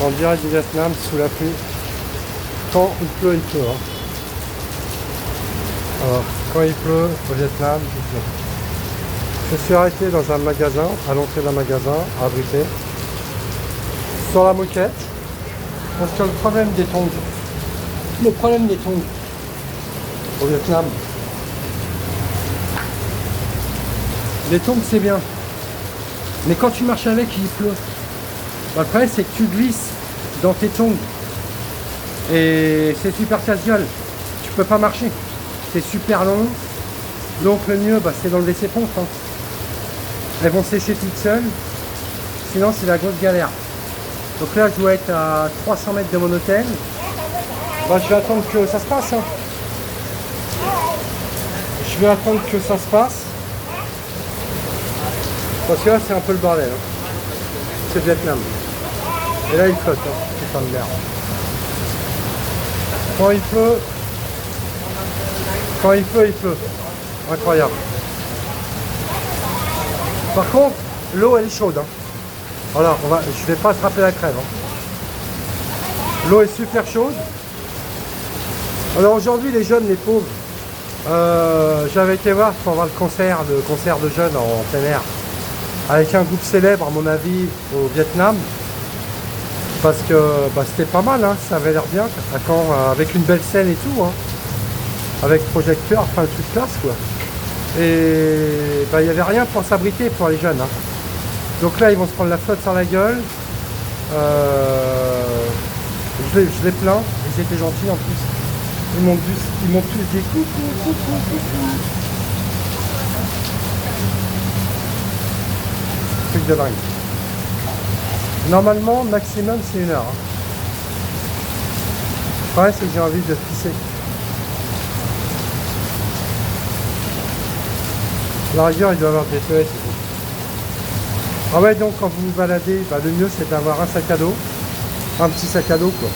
En direct du Vietnam, sous la pluie. Quand il pleut, il pleut. Hein. Alors, quand il pleut au Vietnam, il pleut. Je suis arrêté dans un magasin, à l'entrée d'un magasin, abrité, sur la moquette, parce que le problème des tongs au Vietnam, les tongs c'est bien, mais quand tu marches avec, il pleut. Le problème c'est que tu glisses dans tes tongs et c'est super casse-gueule, tu peux pas marcher, c'est super long, donc le mieux c'est d'enlever ses pompes. Hein. Elles vont sécher toutes seules, sinon c'est la grosse galère. Donc là je dois être à 300 mètres de mon hôtel. Je vais attendre que ça se passe. Hein. Je vais attendre que ça se passe. Parce que là c'est un peu le bordel. Hein. C'est le Vietnam. Et là il flotte, hein. C'est pas de merde. Quand il pleut, il pleut. Incroyable. Par contre, l'eau elle est chaude. Hein. Voilà, je vais pas attraper la crève. Hein. L'eau est super chaude. Alors aujourd'hui, les jeunes, les pauvres, j'avais été voir pour voir le concert de jeunes en plein air, avec un groupe célèbre à mon avis au Vietnam, parce que c'était pas mal, hein, ça avait l'air bien, avec une belle scène et tout, hein, avec projecteur, enfin toute classe quoi. Et il n'y avait rien pour s'abriter pour les jeunes. Hein. Donc là ils vont se prendre la flotte sur la gueule. Je les plains, ils étaient gentils en plus. Ils m'ont tous dit coucou. Truc de dingue. Normalement maximum c'est 1 heure. Hein. Ouais, c'est que j'ai envie de pisser. La rigueur, il doit y avoir des toilettes. Ah ouais, donc quand vous vous baladez, le mieux c'est d'avoir un sac à dos, un petit sac à dos quoi.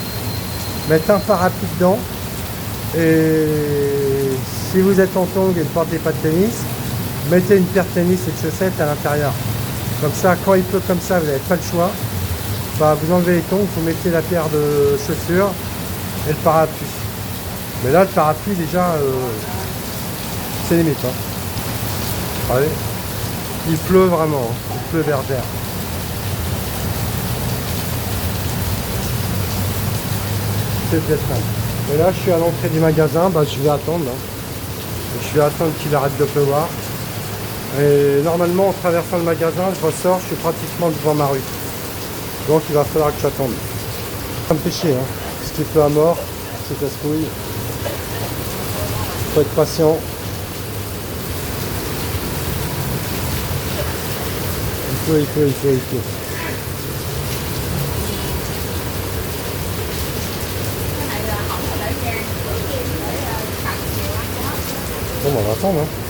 Mettre un parapluie dedans. Et si vous êtes en tongs et ne portez pas de tennis, mettez une paire de tennis et de chaussettes à l'intérieur. Comme ça, quand il pleut comme ça, vous n'avez pas le choix. Vous enlevez les tongs, vous mettez la paire de chaussures et le parapluie. Mais là, le parapluie déjà, c'est limite. Hein. Allez, il pleut vraiment, hein. Il pleut bergère. C'est le Vietnam. Et là, je suis à l'entrée du magasin, je vais attendre. Hein. Je vais attendre qu'il arrête de pleuvoir. Et normalement, en traversant le magasin, je ressors, je suis pratiquement devant ma rue. Donc, il va falloir que j'attende. Ça me fait chier, hein. Parce qu'il pleut à mort, c'est casse-couille. Faut être patient. Il pleut. Bon, on va attendre. Hein.